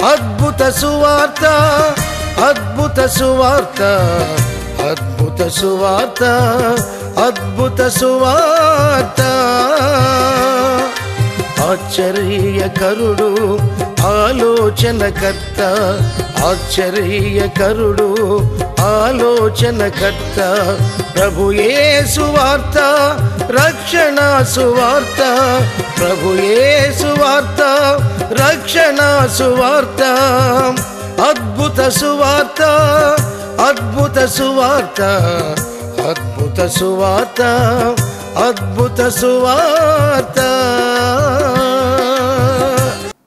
అద్భుత సువార్త, అద్భుత సువార్త, అద్భుత సువార్త, అద్భుత సువార్త. ఆశ్చర్యకరుడు, ఆలోచనకర్త, ఆశ్చర్యకరుడు, ఆలోచనకర్త. ప్రభు యేసు వార్త, రక్షణ సువార్త, ప్రభు యేసు వార్త, రక్షణ సువార్త. అద్భుత సువార్త, అద్భుత సువార్త, అద్భుత సువార్త, అద్భుత సువార్త.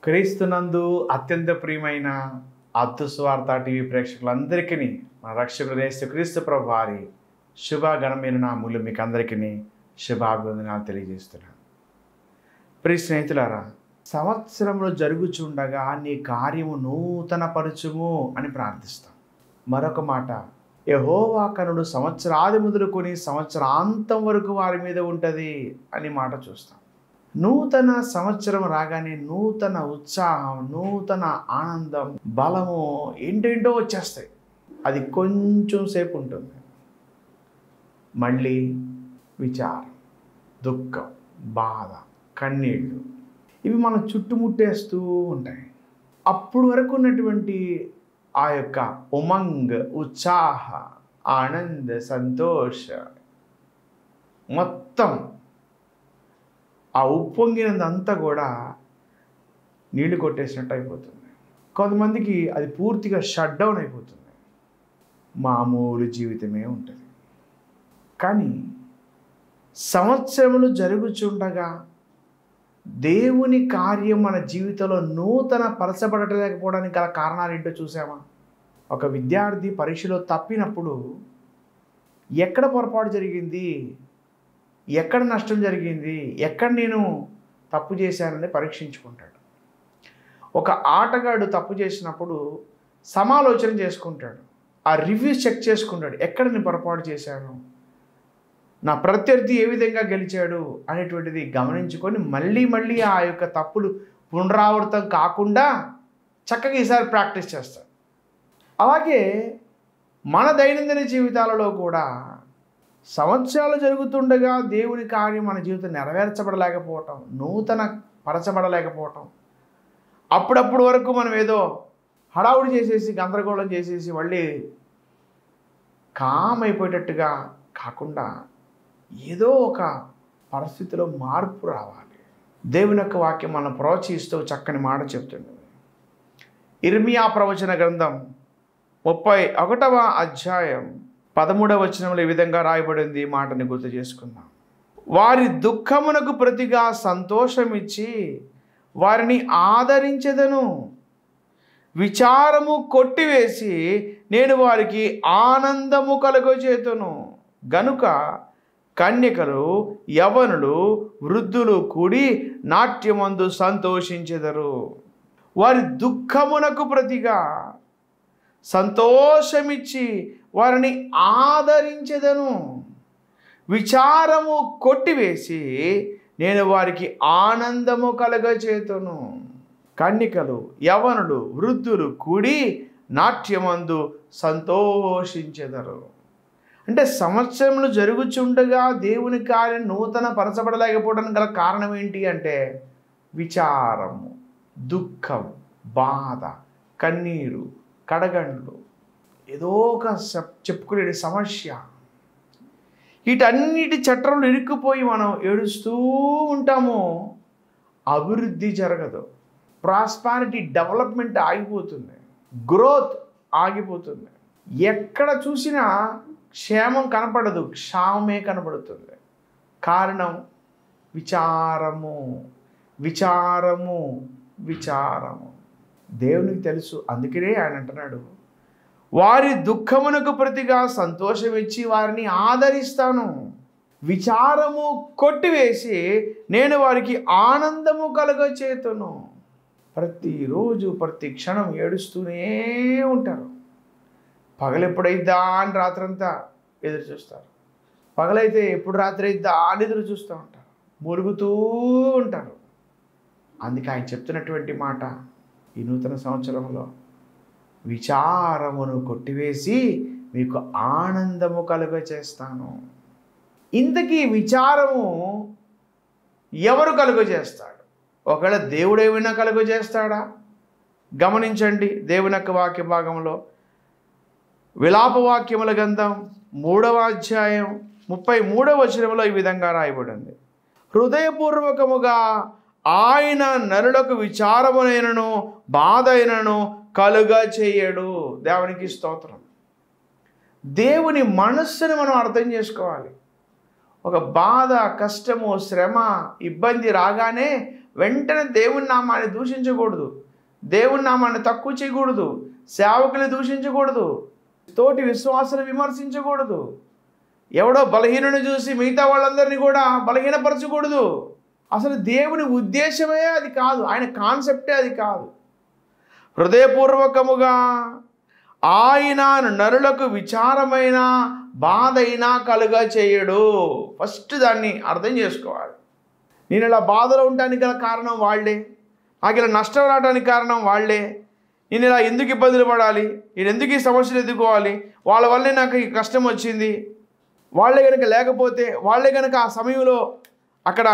క్రీస్తునందు అత్యంత ప్రియమైన అద్భుత సువార్త టీవీ ప్రేక్షకులందరికీ మన రక్షకుడు యేసుక్రీస్తు ప్రభు వారి శుభగణమైన నామములు మీకు అందరికీ శుభాభివందనాలు తెలియజేస్తున్నాను. ప్రియ స్నేహితులారా, సంవత్సరంలో జరుగుచుండగా నీ కార్యము నూతన పరచుము అని ప్రార్థిస్తాం. మరొక మాట, యెహోవా కనుడు సంవత్సరాది మొదలుకొని సంవత్సరాంతం వరకు వారి మీద ఉంటుంది అని మాట చూస్తాం. నూతన సంవత్సరం రాగానే నూతన ఉత్సాహం, నూతన ఆనందం, బలము ఏంటేంటో వచ్చేస్తాయి. అది కొంచెం సేపు ఉంటుంది. మళ్ళీ విచారం, దుఃఖం, బాధ, కన్నీళ్ళు ఇవి మనం చుట్టుముట్టేస్తూ ఉంటాయి. అప్పుడు వరకు ఉన్నటువంటి ఆ యొక్క ఉమంగ్, ఉత్సాహ, ఆనంద, సంతోష మొత్తం ఆ ఉప్పొంగినందంతా కూడా నీళ్లు కొట్టేసినట్టు అయిపోతుంది. కొంతమందికి అది పూర్తిగా షట్ డౌన్ అయిపోతుంది. మామూలు జీవితమే ఉంటుంది. కానీ సంవత్సరములు జరుగుచుండగా దేవుని కార్యం మన జీవితంలో నూతన పరచబడలేకపోవడానికి గల కారణాలు ఏంటో చూసామా? ఒక విద్యార్థి పరీక్షలో తప్పినప్పుడు ఎక్కడ పొరపాటు జరిగింది, ఎక్కడ నష్టం జరిగింది, ఎక్కడ నేను తప్పు చేశానని పరీక్షించుకుంటాడు. ఒక ఆటగాడు తప్పు చేసినప్పుడు సమాలోచన చేసుకుంటాడు. ఆ రివ్యూస్ చెక్ చేసుకుంటాడు. ఎక్కడ నేను పొరపాటు చేశాను, నా ప్రత్యర్థి ఏ విధంగా గెలిచాడు అనేటువంటిది గమనించుకొని మళ్ళీ మళ్ళీ ఆ యొక్క తప్పులు పునరావృతం కాకుండా చక్కగా ఈసారి ప్రాక్టీస్ చేస్తాడు. అలాగే మన దైనందిన జీవితాలలో కూడా సంవత్సరాలు జరుగుతుండగా దేవుని కార్యం మన జీవితం నెరవేర్చబడలేకపోవటం, నూతన పరచబడలేకపోవటం, అప్పుడప్పుడు వరకు మనం ఏదో హడావుడి చేసేసి గందరగోళం చేసేసి మళ్ళీ కామ్ అయిపోయేటట్టుగా కాకుండా ఏదో ఒక పరిస్థితిలో మార్పు రావాలి. దేవుని యొక్క వాక్యం మనం ప్రోత్సహిస్తూ చక్కని మాట చెప్తుంది. ఇర్మియా ప్రవచన గ్రంథం 31వ అధ్యాయం 13వ వచనంలో ఈ విధంగా రాయబడింది. ఈ మాటని గుర్తు చేసుకుందాం. వారి దుఃఖమునకు ప్రతిగా సంతోషమిచ్చి వారిని ఆదరించెదను, విచారము కొట్టివేసి నేను వారికి ఆనందము కలుగజేతును. గనుక కన్యకలు, యవనులు, వృద్ధులు కూడి నాట్యమందు సంతోషించెదరు. వారి దుఃఖమునకు ప్రతిగా సంతోషమిచ్చి వారిని ఆదరించెదను, విచారము కొట్టివేసి నేను వారికి ఆనందము కలగచేతును. కన్యకలు, యవనులు, వృద్ధులు కూడి నాట్యమందు సంతోషించెదరు. అంటే సంవత్సరములు జరుగుచుండగా దేవుని కార్యం నూతన పరచబడలేకపోవడానికి గల కారణం ఏంటి అంటే విచారము, దుఃఖం, బాధ, కన్నీరు, కడగండ్లు, ఏదో ఒక చెప్పుకునే సమస్య, వీటన్నిటి చట్రంలో ఇరుక్కుపోయి మనం ఏడుస్తూ ఉంటాము. అభివృద్ధి జరగదు, ప్రాస్పారిటీ, డెవలప్మెంట్ ఆగిపోతుంది, గ్రోత్ ఆగిపోతుంది. ఎక్కడ చూసినా క్షేమం కనపడదు, క్షామమే కనపడుతుంది. కారణం విచారము, విచారము, విచారము. దేవునికి తెలుసు. అందుకనే ఆయన అంటున్నాడు, వారి దుఃఖమునకు ప్రతిగా సంతోషం ఇచ్చి వారిని ఆదరిస్తాను, విచారము కొట్టివేసి నేను వారికి ఆనందము కలుగచేతును. ప్రతిరోజు ప్రతి క్షణం ఏడుస్తూనే ఉంటారు. పగలెప్పుడైద్దా అని రాత్రంతా ఎదురు చూస్తారు. పగలైతే ఎప్పుడు రాత్రి అయిద్దా అని ఎదురు చూస్తూ ఉంటారు, మురుగుతూ ఉంటారు. అందుకే ఆయన చెప్తున్నటువంటి మాట, ఈ నూతన సంవత్సరంలో విచారమును కొట్టివేసి మీకు ఆనందము కలుగజేస్తాను. ఇంతకీ విచారము ఎవరు కలుగజేస్తాడు? ఒకవేళ దేవుడు ఏమైనా కలుగజేస్తాడా? గమనించండి, దేవుని యొక్క వాక్య భాగంలో విలాపవాక్యముల గ్రంథం 3వ అధ్యాయం 33వ వచనంలో ఈ విధంగా రాయబడింది. హృదయపూర్వకముగా ఆయన నరులకు విచారమునైనను బాధ అయినను కలుగ చేయడు. దేవునికి స్తోత్రం. దేవుని మనస్సుని మనం అర్థం చేసుకోవాలి. ఒక బాధ, కష్టము, శ్రమ, ఇబ్బంది రాగానే వెంటనే దేవుని నామాన్ని దూషించకూడదు, దేవుని నామాన్ని తక్కువ చేయకూడదు, సేవకులు దూషించకూడదు, తోటి విశ్వాసాలు విమర్శించకూడదు, ఎవడో బలహీనుని చూసి మిగతా వాళ్ళందరినీ కూడా బలహీనపరచకూడదు. అసలు దేవుని ఉద్దేశమే అది కాదు, ఆయన కాన్సెప్టే అది కాదు. హృదయపూర్వకముగా ఆయన నరులకు విచారమైన బాధ అయినా కలుగ చేయడు. ఫస్ట్ దాన్ని అర్థం చేసుకోవాలి. నేను ఇలా బాధలో ఉండడానికి గల కారణం వాళ్ళే, నాకు ఇలా నష్టం రావడానికి కారణం వాళ్ళే, నేను ఇలా ఎందుకు ఇబ్బందులు పడాలి, నేను ఎందుకు ఈ సమస్యలు ఎదుర్కోవాలి, వాళ్ళ వల్లే నాకు ఈ కష్టం వచ్చింది, వాళ్ళే కనుక లేకపోతే, వాళ్ళే కనుక ఆ సమయంలో అక్కడ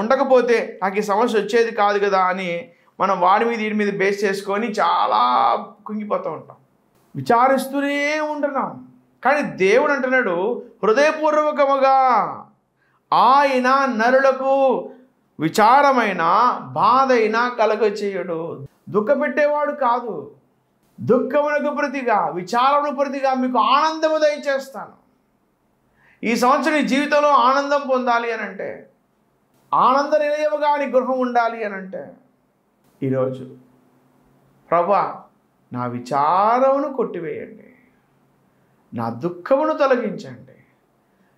ఉండకపోతే నాకు ఈ సమస్య వచ్చేది కాదు కదా అని మనం వాడి మీద వీడి మీద బేస్ చేసుకొని చాలా కుంగిపోతూ ఉంటాం, విచారిస్తూనే ఉంటున్నాం. కానీ దేవుడు అంటున్నాడు, హృదయపూర్వకముగా ఆయన నరులకు విచారమైన బాధ అయినా కలుగచేయడు. దుఃఖపెట్టేవాడు కాదు, దుఃఖమునకు ప్రతిగా, విచారమునకు ప్రతిగా మీకు ఆనందము దయచేస్తాను. ఈ సంవత్సరం నీ జీవితంలో ఆనందం పొందాలి అని అంటే, ఆనంద నిలయముగా నీ గృహం ఉండాలి అని అంటే, ఈరోజు ప్రభువా నా విచారమును కొట్టివేయండి, నా దుఃఖమును తొలగించండి,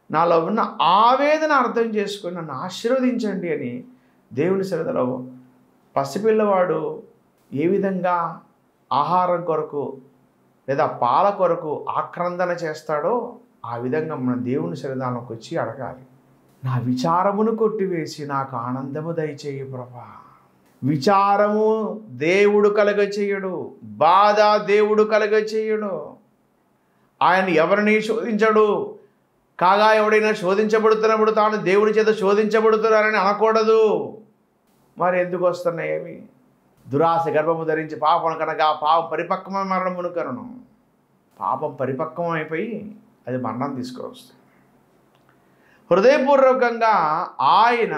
నాలో ఉన్న ఆవేదన అర్థం చేసుకొని నన్ను ఆశీర్వదించండి అని దేవుని సన్నిధిలో పసిపిల్లవాడు ఏ విధంగా ఆహారం కొరకు లేదా పాల కొరకు ఆక్రందన చేస్తాడో ఆ విధంగా మన దేవుని సన్నిధానంలోకి వచ్చి అడగాలి. నా విచారమును కొట్టివేసి నాకు ఆనందము దయచేయి ప్రభా. విచారము దేవుడు కలగచేయడు, బాధ దేవుడు కలగచేయడు. ఆయన ఎవరిని శోధించడు. కాగా ఎవడైనా శోధించబడుతున్నప్పుడు తాను దేవుని చేత శోధించబడుతున్నారని అనకూడదు. మరి ఎందుకు వస్తున్నాయి అవి? దురాశ గర్భము ధరించి పాపం కనుక పాపం పరిపక్వమైన మరణమును కరును. పాపం పరిపక్వం అయిపోయి అది మరణం తీసుకొస్తుంది. హృదయపూర్వకంగా ఆయన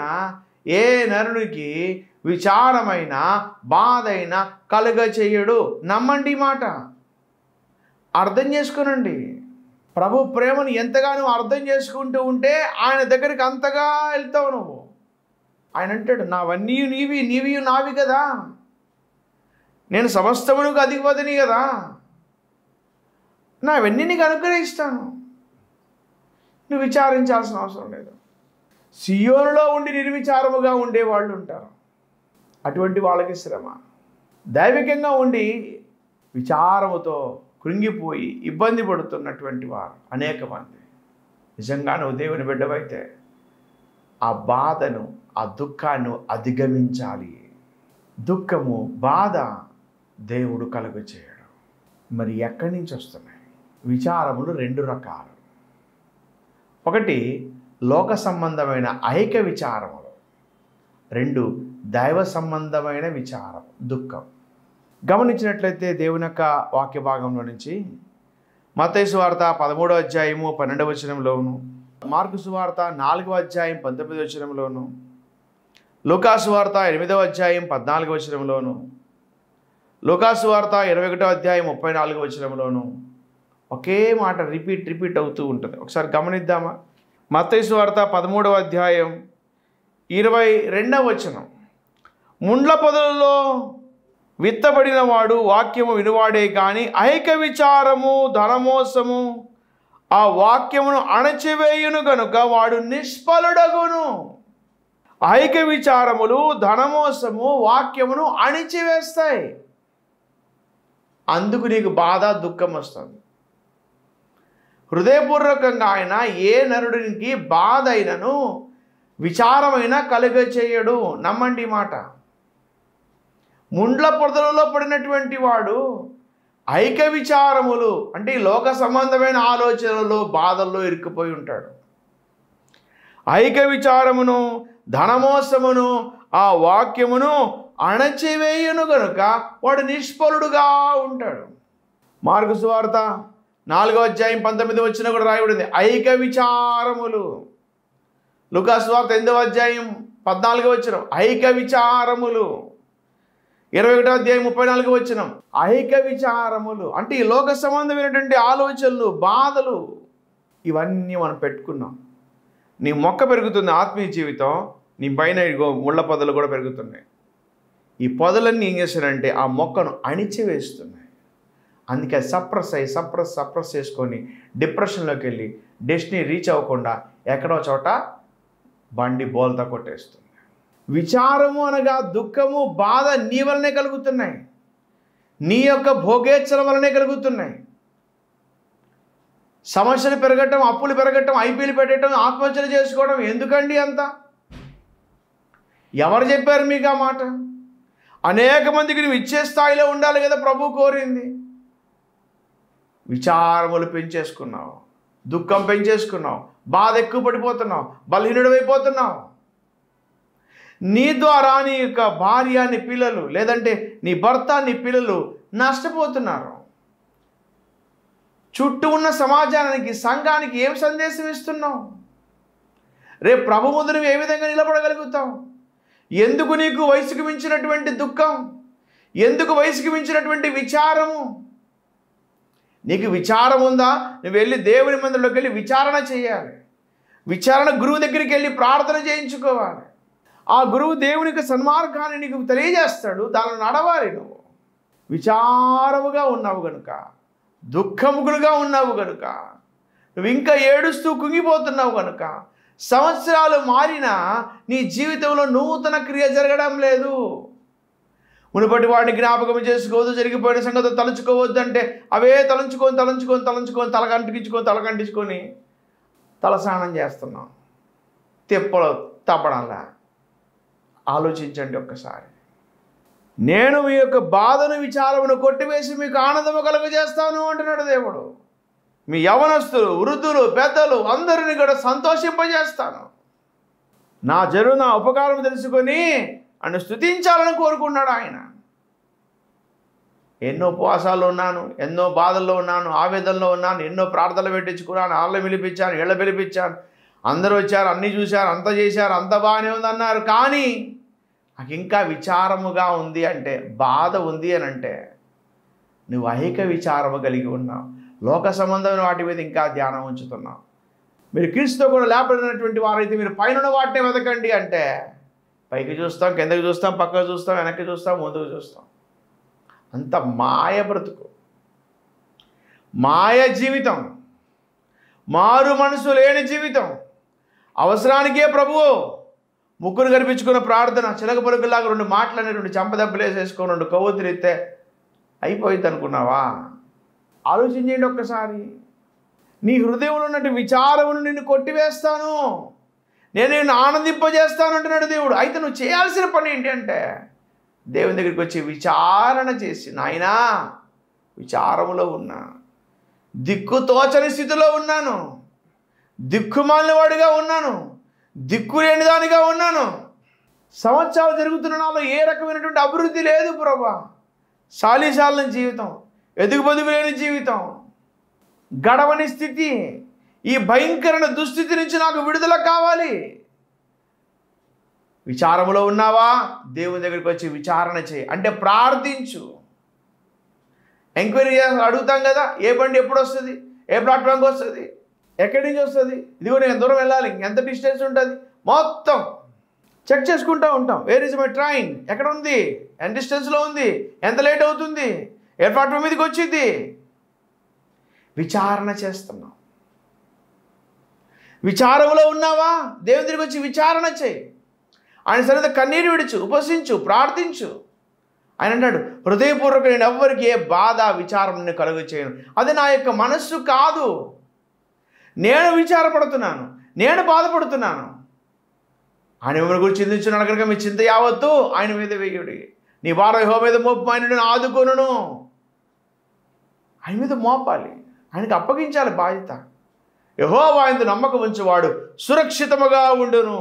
ఏ నరునికి విచారమైన బాధ అయినా కలుగ చేయడు. నమ్మండి మాట, అర్థం చేసుకునండి. ప్రభు ప్రేమను ఎంతగానో అర్థం చేసుకుంటూ ఉంటే ఆయన దగ్గరికి అంతగా వెళ్తావు నువ్వు. ఆయన అంటాడు, నావన్నీ నీవి, నీవి నావి కదా, నేను సమస్తమునకు అధిపతిని కదా, నావన్నీ నీకు అనుగ్రహిస్తాను, నువ్వు విచారించాల్సిన అవసరం లేదు. సియోనులో ఉండి నిర్విచారముగా ఉండేవాళ్ళు ఉంటారు, అటువంటి వాళ్ళకి శ్రమ. దైవికంగా ఉండి విచారముతో కృంగిపోయి ఇబ్బంది పడుతున్నటువంటి వారు అనేక మంది. నిజంగా నువ్వు దేవుని బిడ్డవైతే ఆ బాధను, ఆ దుఃఖాన్ని అధిగమించాలి. దుఃఖము, బాధ దేవుడు కలుగచేయడు. మరి ఎక్కడి నుంచి వస్తున్నాయి? విచారములు రెండు రకాలు. ఒకటి లోక సంబంధమైన ఐక్య విచారములు, రెండు దైవ సంబంధమైన విచారం, దుఃఖం. గమనించినట్లయితే దేవుని యొక్క వాక్య భాగంలో నుంచి మత్తయి సువార్త 13వ అధ్యాయము 12వ వచనంలోను, మార్కు సువార్త 4వ అధ్యాయం 19వ వచనంలోను, లూకా సువార్త 8వ అధ్యాయం 14వ వచనంలోను, లూకా సువార్త 21వ అధ్యాయం 34వ వచనంలోను ఒకే మాట రిపీట్ అవుతూ ఉంటుంది. ఒకసారి గమనిద్దామా? మత్తయి సువార్త 13వ అధ్యాయం 22వ వచనం, ముండ్ల పొదలలో విత్తబడిన వాడు వాక్యము వినువాడే కానీ ఐక్య విచారము, ధనమోసము ఆ వాక్యమును అణచివేయును గనుక వాడు నిష్ఫలుడగును. ఐక్య విచారములు, ధనమోసము వాక్యమును అణిచివేస్తాయి. అందుకు నీకు బాధ, దుఃఖం వస్తుంది. హృదయపూర్వకంగా ఆయన ఏ నరుడికి బాధ అయినను విచారమైన కలుగ చేయడు. నమ్మండి మాట. ముండ్ల పొదలలో పడినటువంటి వాడు ఐక విచారములు అంటే ఈ లోక సంబంధమైన ఆలోచనలలో బాధల్లో ఇరుక్కుపోయి ఉంటాడు. ఐక విచారమును ధనమోసమును ఆ వాక్యమును అణచివేయును గనుక వాడు నిష్ఫలుడుగా ఉంటాడు. మార్కు సువార్త 4వ అధ్యాయం 19 వచనం కూడా రాయబడింది ఐక విచారములు. లూకా సువార్త 8వ అధ్యాయం 14వ వచనం ఐక విచారములు. 21వ అధ్యాయం 34వ వచనం ఐక విచారములు అంటే ఈ లోక సంబంధమైనటువంటి ఆలోచనలు బాధలు ఇవన్నీ మనం పెట్టుకున్నాం. నీ మొక్క పెరుగుతుంది ఆత్మీయ జీవితం, నీ పైన ముళ్ళ పొదలు కూడా పెరుగుతున్నాయి. ఈ పొదలన్నీ ఏం చేస్తారంటే ఆ మొక్కను అణిచివేస్తున్నాయి. అందుకే సప్రెస్ చేసుకొని డిప్రెషన్లోకి వెళ్ళి డెస్టినీ రీచ్ అవ్వకుండా ఎక్కడో చోట బండి బోల్తా కొట్టేస్తుంది. విచారము అనగా దుఃఖము బాధ నీ వలనే కలుగుతున్నాయి, నీ యొక్క భోగేచ్ఛల వలనే కలుగుతున్నాయి. సమస్యలు పెరగటం, అప్పులు పెరగటం, ఐపీలు పెట్టడం, ఆత్మహత్యలు చేసుకోవడం ఎందుకండి అంత? ఎవరు చెప్పారు మీకు ఆ మాట? అనేక మందికి నువ్వు ఇచ్చే స్థాయిలో ఉండాలి కదా ప్రభు కోరింది. విచారములు పెంచేసుకున్నావు, దుఃఖం పెంచేసుకున్నావు, బాధ ఎక్కువ పడిపోతున్నావు, బలహీనుడైపోతున్నావు. నీ ద్వారా నీ యొక్క భార్య, నీ పిల్లలు, లేదంటే నీ భర్త, నీ పిల్లలు నష్టపోతున్నారు. చుట్టూ ఉన్న సమాజానికి, సంఘానికి ఏం సందేశం ఇస్తున్నావు? రేపు ప్రభు ముందు నువ్వు ఏ విధంగా నిలబడగలుగుతావు? ఎందుకు నీకు వయసుకు మించినటువంటి దుఃఖం? ఎందుకు వయసుకు మించినటువంటి విచారము? నీకు విచారం ఉందా? నువ్వు వెళ్ళి దేవుని మందిరంలోకి వెళ్ళి విచారణ చేయాలి. విచారణ గురువు దగ్గరికి వెళ్ళి ప్రార్థన చేయించుకోవాలి. ఆ గురువు దేవునికి సన్మార్గాన్ని నీకు తెలియజేస్తాడు, దానిలో నడవాలి. నువ్వు విచారముగా ఉన్నావు కనుక, దుఃఖముగులుగా ఉన్నావు కనుక, నువ్వు ఇంకా ఏడుస్తూ కుంగిపోతున్నావు కనుక, సంవత్సరాలు మారినా నీ జీవితంలో నూతన క్రియ జరగడం లేదు. మునుపటి వాడిని జ్ఞాపకం చేసుకోవద్దు, జరిగిపోయిన సంగతి తలుచుకోవద్దు అంటే అవే తలంచుకొని తలకంటించుకొని తలస్నానం చేస్తున్నాం. తిప్పలో తప్పడంలా. ఆలోచించండి ఒక్కసారి. నేను మీ యొక్క బాధను విచారమును కొట్టివేసి మీకు ఆనందము కలుగజేస్తాను అంటున్నాడు దేవుడు. మీ యవనస్తులు, వృద్ధులు, పెద్దలు అందరినీ కూడా సంతోషింపజేస్తాను. నా జరువు నా ఉపకారం తెలుసుకొని అని స్తుతించాలని కోరుకున్నాడు ఆయన. ఎన్నో ఉపవాసాలు ఉన్నాను, ఎన్నో బాధల్లో ఉన్నాను, ఆవేదనలో ఉన్నాను, ఎన్నో ప్రార్థనలు పెట్టించుకున్నాను, ఆళ్ళ పిలిపించాను, ఇళ్ళ పిలిపించాను, అందరూ వచ్చారు, అన్నీ చూశారు, అంత చేశారు, అంత బాగానే ఉందన్నారు. కానీ నాకు ఇంకా విచారముగా ఉంది అంటే, బాధ ఉంది అని అంటే నువ్వు ఐక విచారము కలిగి ఉన్నావు. లోక సంబంధమైన వాటి మీద ఇంకా ధ్యానం ఉంచుతున్నావు. మీరు క్రీస్తుతో కూడా లేపడినటువంటి వారైతే మీరు పైన వాటిని వెతకండి అంటే, పైకి చూస్తాం, కిందకి చూస్తాం, పక్కకు చూస్తాం, వెనక్కి చూస్తాం, ముందుకు చూస్తాం. అంత మాయ బ్రతుకు, మాయ జీవితం, మారు మనసు లేని జీవితం. అవసరానికే ప్రభువు ముగ్గురు కనిపించుకున్న ప్రార్థన, చిలక పలుకులాగా 2 మాటలని 2 చెంపదెబ్బలు వేసేసుకొని 2 కవ్వొత్తులు ఎత్తే అయిపోయింది అనుకున్నావా? ఆలోచించండి ఒక్కసారి. నీ హృదయంలో ఉన్నట్టు విచారమును నిన్ను కొట్టివేస్తాను, నేను నిన్ను ఆనందింపజేస్తాను అంటున్నాడు దేవుడు. అయితే నువ్వు చేయాల్సిన పని ఏంటి అంటే, దేవుని దగ్గరికి వచ్చి విచారణ చేసి, నాయనా విచారములో ఉన్నా, దిక్కు తోచని స్థితిలో ఉన్నాను, దిక్కుమాలిన వాడిగా ఉన్నాను, దిక్కు లేని దానిగా ఉన్నాను, సంవత్సరాలు జరుగుతున్న నాలో ఏ రకమైనటువంటి అభివృద్ధి లేదు ప్రభా. శాలీశాలని జీవితం, ఎదుగుబదుగు లేని జీవితం, గడవని స్థితి, ఈ భయంకరమైన దుస్థితి నుంచి నాకు విడుదల కావాలి. విచారములో ఉన్నావా? దేవుని దగ్గరికి వచ్చి విచారణ చేయి, అంటే ప్రార్థించు. ఎంక్వైరీ అడుగుతాం కదా, ఏ బండి ఎప్పుడు వస్తుంది, ఏ ప్లాట్ఫామ్కి వస్తుంది, ఎక్కడి నుంచి వస్తుంది, ఇదిగో నేను దూరం వెళ్ళాలి, ఎంత డిస్టెన్స్ ఉంటుంది, మొత్తం చెక్ చేసుకుంటూ ఉంటాం. వేర్ ఇస్ మై ట్రైన్, ఎక్కడ ఉంది, ఎంత డిస్టెన్స్లో ఉంది, ఎంత లేట్ అవుతుంది, ఏ ప్లాట్ఫామ్ మీదకి వచ్చింది. విచారణ చేస్తున్నాం. విచారంలో ఉన్నావా? దేవుని దగ్గరికి వచ్చి విచారణ చేయి. ఆయన సరిగ్గా కన్నీరు విడుచు, ఉపసించు, ప్రార్థించు. ఆయన అంటాడు, హృదయపూర్వక నేను ఎవ్వరికి ఏ బాధ విచారం నేను కలుగు చేయను. అది నా యొక్క మనస్సు కాదు, నేను విచారపడుతున్నాను, నేను బాధపడుతున్నాను. ఆయన మిమ్మల్ని గురించి చింతించున్నాడు కనుక మీ చింత యావత్తు ఆయన మీద వేయుడి. నీ భారం యెహోవా మీద మోపు, ఆయన నిన్ను ఆదుకొనును. ఆయన మీద మోపాలి, ఆయనకు అప్పగించాలి బాధ్యత. యెహోవా యందు నమ్మకం ఉంచువాడు సురక్షితముగా ఉండును.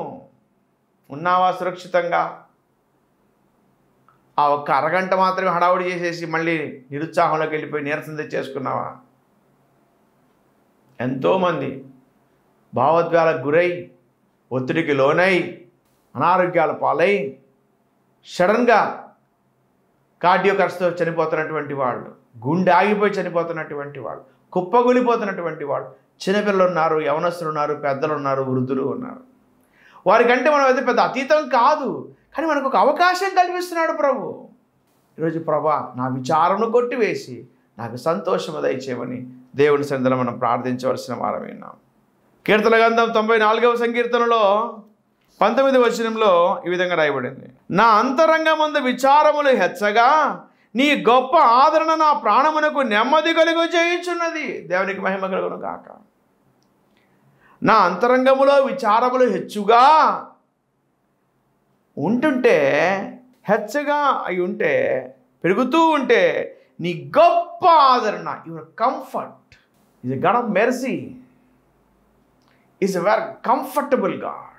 ఉన్నావా సురక్షితంగా? ఆ ఒక్క అరగంట మాత్రమే హడావుడి చేసేసి మళ్ళీ నిరుత్సాహంలోకి వెళ్ళిపోయి నీరసం తెచ్చేసుకున్నావా? ఎంతోమంది భావోద్వేగాలకు గురై, ఒత్తిడికి లోనై, అనారోగ్యాల పాలై, సడన్గా కార్డియాక్ అరెస్ట్తో చనిపోతున్నటువంటి వాళ్ళు, గుండె ఆగిపోయి చనిపోతున్నటువంటి వాళ్ళు, కుప్పగొలిపోతున్నటువంటి వాళ్ళు, చిన్నపిల్లలు ఉన్నారు, యవనస్తులు ఉన్నారు, పెద్దలు ఉన్నారు, వృద్ధులు ఉన్నారు. వారికంటే మనం అయితే పెద్ద అతీతం కాదు, కానీ మనకు ఒక అవకాశం కల్పిస్తున్నాడు ప్రభు. ఈరోజు ప్రభా, నా విచారమును కొట్టివేసి నాకు సంతోషము దయచేయమని దేవుని సన్నిధిలో మనం ప్రార్థించవలసిన వారమైనాం. కీర్తన గ్రంథం 94వ సంకీర్తనలో 19వ వచనంలో ఈ విధంగా రాయబడింది, నా అంతరంగమందు విచారములు హెచ్చగా నీ గొప్ప ఆదరణ నా ప్రాణమునకు నెమ్మది కలుగు చేయుచున్నది. దేవునికి మహిమ కలుగును గాక. నా అంతరంగములో విచారములు హెచ్చుగా ఉంటుంటే, హెచ్చగా అయి ఉంటే, పెరుగుతూ ఉంటే, నీ గొప్ప ఆదరణ, your comfort is a God of mercy, is a very comfortable God.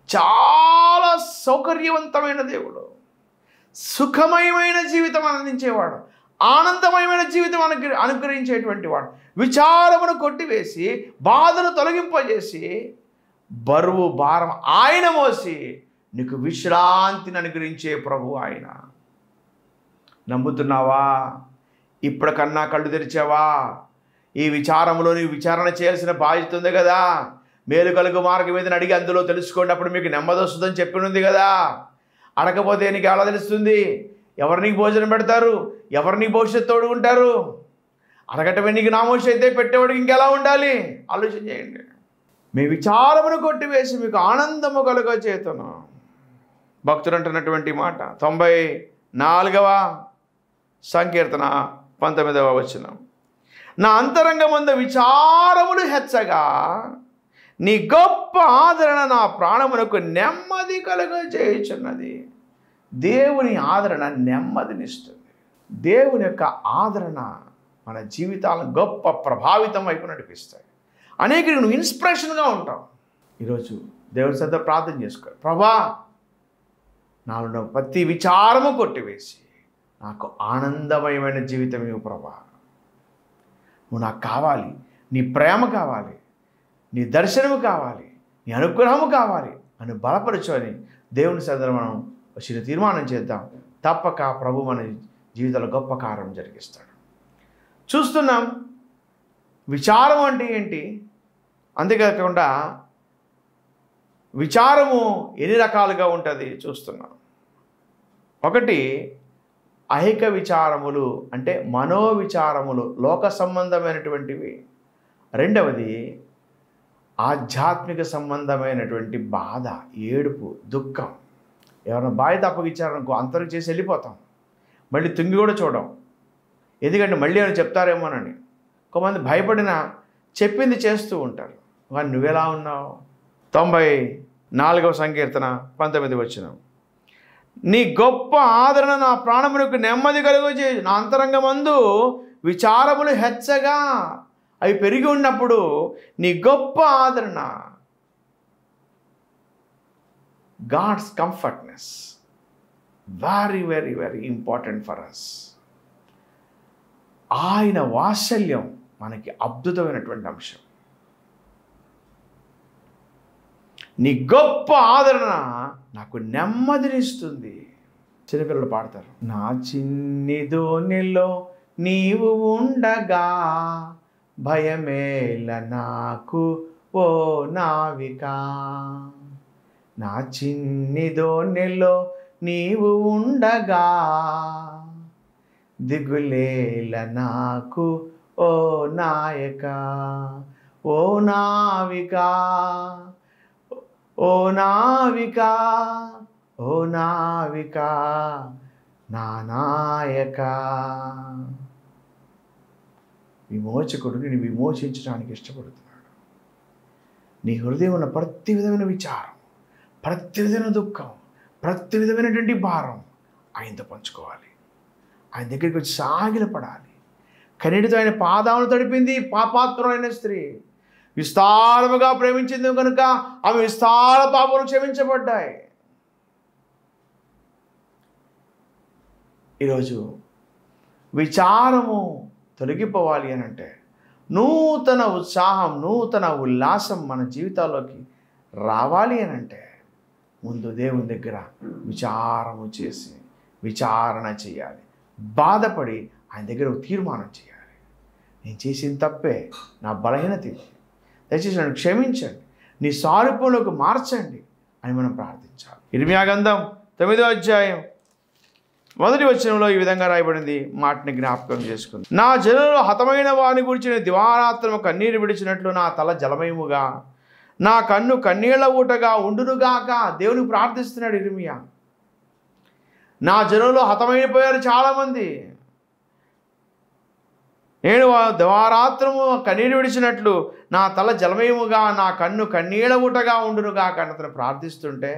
చాలా సౌకర్యవంతమైన దేవుడు, సుఖమయమైన జీవితం అందించేవాడు, ఆనందమయమైన జీవితం అనుగ్రహించేటువంటి వాడు. విచారమును కొట్టివేసి బాధను తొలగింపజేసి బరువు భారం ఆయన మోసి నీకు విశ్రాంతిని అనుగ్రహించే ప్రభు ఆయన. నమ్ముతున్నావా? ఇప్పటికన్నా కళ్ళు తెరిచావా? ఈ విచారంలో నీవు విచారణ చేయాల్సిన బాధ్యత ఉంది కదా. మేలు కలుగు మార్గం మీద అడిగి అందులో తెలుసుకోండి, అప్పుడు మీకు నెమ్మది వస్తుందని చెప్పినుంది కదా. అడగకపోతే నీకు ఎలా తెలుస్తుంది? ఎవరు నీకు భోజనం పెడతారు? ఎవరు నీ భవిష్యత్తు తోడుకుంటారు? అడగటమే నీకు నామోషి అయితే పెట్టేవాడికి ఇంకెలా ఉండాలి? ఆలోచన చేయండి. మీ విచారమును కొట్టివేసి మీకు ఆనందము కలుగ చేతును. భక్తుడు అంటున్నటువంటి మాట 94వ సంకీర్తన 19వ వచనం, నా అంతరంగమందు విచారములు హెచ్చగా నీ గొప్ప ఆదరణ నా ప్రాణమునకు నెమ్మది కలుగ చేయుచున్నది. దేవుని ఆదరణ నెమ్మదినిస్తుంది. దేవుని యొక్క ఆదరణ మన జీవితాలను గొప్ప ప్రభావితం వైపు నడిపిస్తాయి. అనేక నువ్వు ఇన్స్పిరేషన్గా ఉంటావు. ఈరోజు దేవుని సొంత ప్రార్థన చేసుకో, ప్రభా నాలో ప్రతి విచారము కొట్టివేసి నాకు ఆనందమయమైన జీవితం ఇవ్వు ప్రభా. నువ్వు నాకు కావాలి, నీ ప్రేమ కావాలి, నీ దర్శనము కావాలి, నీ అనుగ్రహము కావాలి అని బలపరచు అని దేవుని సన్నిధిలో మనం వచ్చిన తీర్మానం చేద్దాం. తప్పక ప్రభు మన జీవితంలో గొప్ప కార్యం జరిగిస్తాడు. చూస్తున్నాం విచారం అంటే ఏంటి, అంతేకాకుండా విచారము ఎన్ని రకాలుగా ఉంటుంది చూస్తున్నాం. ఒకటి ఐహిక విచారములు, అంటే మనోవిచారములు, లోక సంబంధమైనటువంటివి. రెండవది ఆధ్యాత్మిక సంబంధమైనటువంటి బాధ, ఏడుపు, దుఃఖం. ఎవరైనా బాధ్యత అప్పగించారనుకో అంతరం చేసి వెళ్ళిపోతాం, మళ్ళీ తుంగి కూడా చూడం. ఎందుకంటే మళ్ళీ అని చెప్తారేమోనని. కొంతమంది భయపడిన చెప్పింది చేస్తూ ఉంటారు. కానీ నువ్వెలా ఉన్నావు? 94వ సంకీర్తన 19వ వచనం, నీ గొప్ప ఆదరణ నా ప్రాణమునకు నెమ్మది కలుగజేయు. నా అంతరంగమందు విచారములు హెచ్చగా అవి పెరిగి ఉన్నప్పుడు నీ గొప్ప ఆదరణ, God's comfortness, very very very important for us. ఆయన వాత్సల్యం మనకి అద్భుతమైనటువంటి అంశం. నీ గొప్ప ఆదరణ నాకు నెమ్మదినిస్తుంది. చిన్నపిల్లలు పాడతారు, నా చిన్ని దోణిలో నీవు ఉండగా భయమేల నాకు ఓ నావిక. నా చిన్ని దోణిలో నీవు ఉండగా దిగులేల నాకు ఓ నాయక. ఓ నావిక, ఓ నావిక, ఓ నావిక, నా నాయక. విమోచకుడు నేను విమోచించడానికి ఇష్టపడుతున్నాడు. నీ హృదయం ఉన్న ప్రతి విధమైన విచారం, ప్రతి విధమైన దుఃఖం, ప్రతి విధమైనటువంటి భారం ఆయనతో పంచుకోవాలి. ఆయన దగ్గరికి వచ్చి సాగిలపడాలి. కన్నీటితో ఆయన పాదాలను తడిపింది పాపాత్మురైన స్త్రీ. విస్తారముగా ప్రేమించింది కనుక ఆమె విస్తార పాపములు క్షమించబడ్డాయి. ఈరోజు విచారము తొలగిపోవాలి అని అంటే, నూతన ఉత్సాహం, నూతన ఉల్లాసం మన జీవితాల్లోకి రావాలి అని అంటే, ముందు దేవుని దగ్గర విచారము చేసి విచారణ చేయాలి. బాధపడి ఆయన దగ్గర ఒక తీర్మానం చేయాలి. నేను చేసిన తప్పే, నా బలహీనత ఇది, దయచేసి నన్ను క్షమించండి, నీ సారూప్యంలోకి మార్చండి అని మనం ప్రార్థించాలి. ఇర్మియా గ్రంథం 9వ అధ్యాయం 1వ వచనంలో ఈ విధంగా రాయబడింది. మాటని జ్ఞాపకం చేసుకుంది. నా జనులు హతమైన వాని గురించి దివారాత్రము కన్నీరు విడిచినట్లు నా తల జలమయముగా, నా కన్ను కన్నీళ్ల ఊటగా ఉండునుగాక. దేవునికి ప్రార్థిస్తున్నాడు ఇర్మియా. నా జనులు హతమైపోయారు చాలామంది. నేను దివారాత్రము కన్నీరు విడిచినట్లు నా తల జలమయముగా, నా కన్ను కన్నీళ్ల ఊటగా ఉండునుగాక అని అతను ప్రార్థిస్తుంటే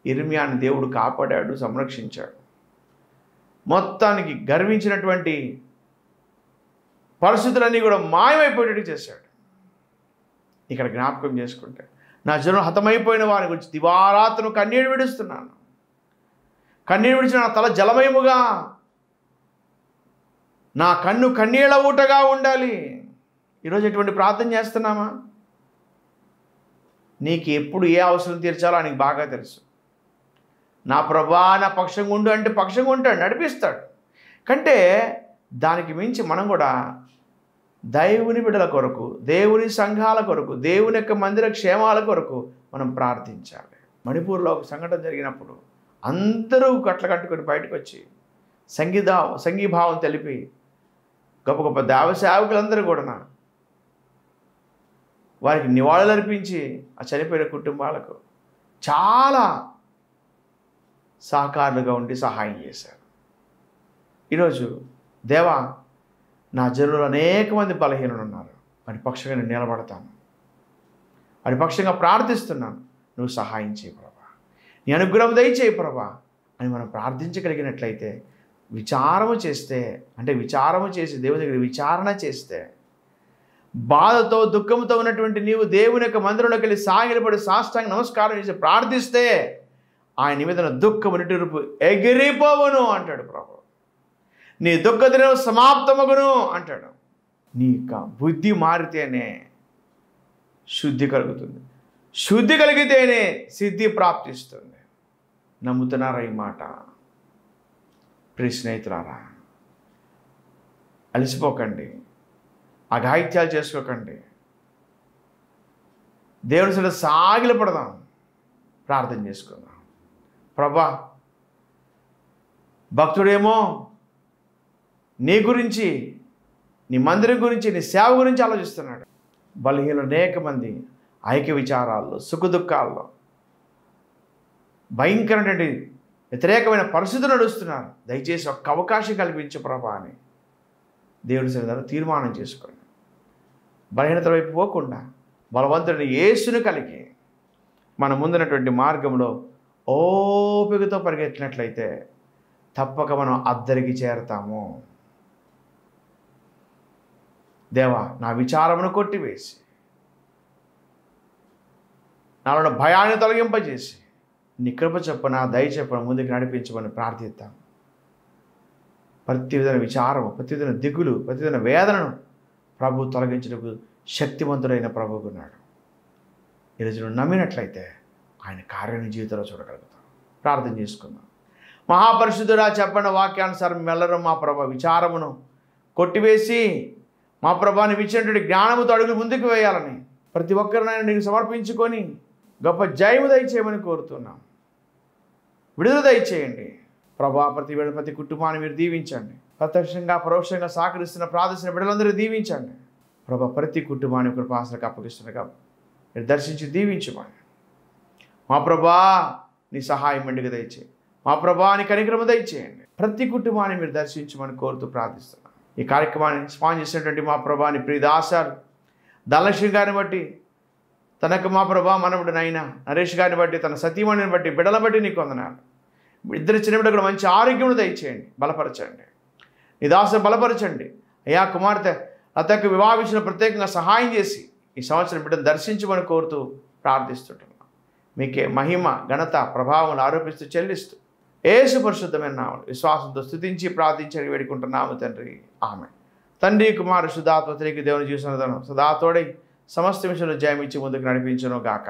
ఇర్మియాని దేవుడు కాపాడాడు, సంరక్షించాడు. మొత్తానికి గర్వించినటువంటి పరిస్థితులన్నీ కూడా మాయమైపోయేటట్టు చేశాడు. ఇక్కడ జ్ఞాపకం చేసుకుంటే, నా జనులు హతమైపోయిన వారి గురించి దివారాత్రము కన్నీరు విడుస్తున్నాను. కన్నీరు విడిచిన నా తల జలమయముగా, నా కన్ను కన్నీళ్ల ఊటగా ఉండాలి. ఈరోజు ఎటువంటి ప్రార్థన చేస్తున్నామా? నీకు ఎప్పుడు ఏ అవసరం తీర్చాలో ఆయనకి బాగా తెలుసు. నా ప్రభా నా పక్షంగా ఉండు అంటే పక్షంగా ఉంటాడు, నడిపిస్తాడు. కంటే దానికి మించి మనం కూడా దేవుని బిడ్డల కొరకు, దేవుని సంఘాల కొరకు, దేవుని యొక్క మందిర క్షేమాల కొరకు మనం ప్రార్థించాలి. మణిపూర్లో ఒక సంఘటన జరిగినప్పుడు అందరూ కట్ల కట్టుకొని బయటకు వచ్చి సంఘీభావం తెలిపి గొప్ప గొప్ప దేవ సేవకులందరూ కూడా వారికి నివాళులు అర్పించి ఆ చనిపోయిన కుటుంబాలకు చాలా సహకారులుగా ఉండి సహాయం చేశారు. ఈరోజు దేవా, నా జనులు అనేక మంది బలహీనులు ఉన్నారు, వారి పక్షంగా నేను నిలబడతాను, వారి పక్షంగా ప్రార్థిస్తున్నాను, నువ్వు సహాయం చేయి ప్రభా, నీ అనుగ్రహం దయచేయి ప్రభా అని మనం ప్రార్థించగలిగినట్లయితే, విచారము చేస్తే, అంటే విచారము చేసి దేవుని దగ్గర విచారణ చేస్తే, బాధతో దుఃఖంతో ఉన్నటువంటి నీవు దేవుని యొక్క మందిరంలోకి వెళ్ళి సాగిలపడి సాష్టాంగ నమస్కారం చేసి ప్రార్థిస్తే ఆయన నిమిత్తం దుఃఖము నిట్టూర్పు ఎగిరిపోవును అంటాడు ప్రభు. నీ దుఃఖ దినం సమాప్తమగును అంటాడు. నీ యొక్క బుద్ధి మారితేనే శుద్ధి కలుగుతుంది, శుద్ధి కలిగితేనే సిద్ధి ప్రాప్తిస్తుంది. నమ్ముతున్నారా ఈ మాట? ప్రియ స్నేహితులారా, అలసిపోకండి, అఘాయిత్యాలు చేసుకోకండి, దేవుని సరే సాగిలపడదాం, ప్రార్థన చేసుకుందాం. ప్రభా, భక్తుడేమో నీ గురించి, నీ మందిరం గురించి, నీ సేవ గురించి ఆలోచిస్తున్నాడు. బలహీనులు అనేక మంది ఐక్య విచారాల్లో, సుఖదుఖాల్లో భయంకరమైన వ్యతిరేకమైన పరిస్థితులు నడుస్తున్నారు. దయచేసి ఒక్క అవకాశం కల్పించు ప్రభా అని దేవుని సన్నిధిలో తీర్మానం చేసుకోండి. బలహీనత వైపు పోకుండా బలవంతుడిని యేసును కలిగి మన ముందున్నటువంటి మార్గంలో ఓపికతో పరిగెత్తినట్లయితే తప్పక మనం అద్దరికి చేరతాము. దేవా, నా విచారమును కొట్టివేసి నాలో భయాన్ని తొలగింపజేసి నీ కృప చొప్పున, దయ చొప్పున ముందుకు నడిపించమని ప్రార్థిద్దాం. ప్రతి విధమైన విచారము, ప్రతి విధమైన దిగులు, ప్రతి విధమైన వేదనను ప్రభు తొలగించడానికి శక్తివంతుడైన ప్రభువుకున్నాడు. ఈరోజు నువ్వు నమ్మినట్లయితే ఆయన కార్యాన్ని జీవితంలో చూడగలుగుతాం. ప్రార్థన చేసుకుందాం. మహాపరిశుద్ధుడా, చెప్పండి వాక్యానుసారం మెల్లరు మా ప్రభ విచారమును కొట్టివేసి మా ప్రభాని ఇచ్చినటువంటి జ్ఞానముతో అడుగులు ముందుకు వేయాలని ప్రతి ఒక్కరినైనా నీకు సమర్పించుకొని గొప్ప జయము దయచేయమని కోరుతున్నాం. విడుదల దయచేయండి ప్రభా. ప్రతి కుటుంబాన్ని మీరు దీవించండి. ప్రత్యక్షంగా పరోక్షంగా సహకరిస్తున్న ప్రార్థిస్తున్న బిడ్డలందరూ దీవించండి ప్రభా. ప్రతి కుటుంబాన్ని కృపాసనకు అప్పగిస్తుండగా మీరు దర్శించి దీవించమని మా ప్రభా నీ సహాయం మెండుగా దయచేయి. మా ప్రభా నీ కనికరము దయచేయండి. ప్రతి కుటుంబాన్ని మీరు దర్శించమని కోరుతూ ప్రార్థిస్తున్నాను. ఈ కార్యక్రమాన్ని స్పాన్సర్ చేసినటువంటి మా ప్రభాని ప్రియదాసారు ధనలక్ష్మి గారిని బట్టి, తనకు మా ప్రభా మనవుడు నైనా నరేష్ గారిని బట్టి, తన సతీమణిని బట్టి, బిడ్డల బట్టి నీకు వందనాలు. ఇద్దరు చిన్న బిడ్డ కూడా మంచి ఆరోగ్యం దయచేయండి, బలపరచండి. నీ దాసుని బలపరచండి అయ్యా. కుమార్తె అతనికి వివాహ విషయంలో ప్రత్యేకంగా సహాయం చేసి ఈ సంవత్సరం బిడ్డను దర్శించమని కోరుతూ ప్రార్థిస్తుంటున్నాం. మీకే మహిమ, ఘనత, ప్రభావం ఆరోపిస్తూ చెల్లిస్తూ యేసు పరిశుద్ధమైన నామములో విశ్వాసంతో స్తుతించి ప్రార్థించి వేడుకుంటున్నాము తండ్రి, ఆమేన్. తండ్రి, కుమార శుద్ధాత్మ త్రియేక దేవుని జీవిస్తున్న సదా తోడై సమస్త విషయంలో జయమిచ్చి ముందుకు నడిపించును గాక.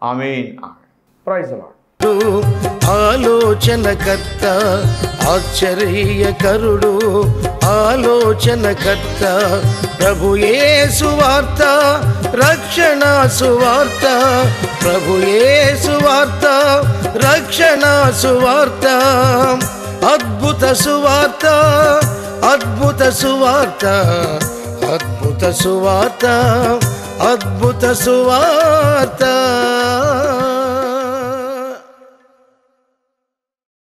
Amen, amen. Praise the Lord. ఆలోచనకర్త, ఆశ్చర్యకరుడు, ఆలోచనకర్త, ప్రభు యేసు వార్త, రక్షణ సువార్త, ప్రభు యేసు వార్త, రక్షణ సువార్త, అద్భుత సువార్త, అద్భుత సువార్త, అద్భుత సువార్త, అద్భుత సువార్త.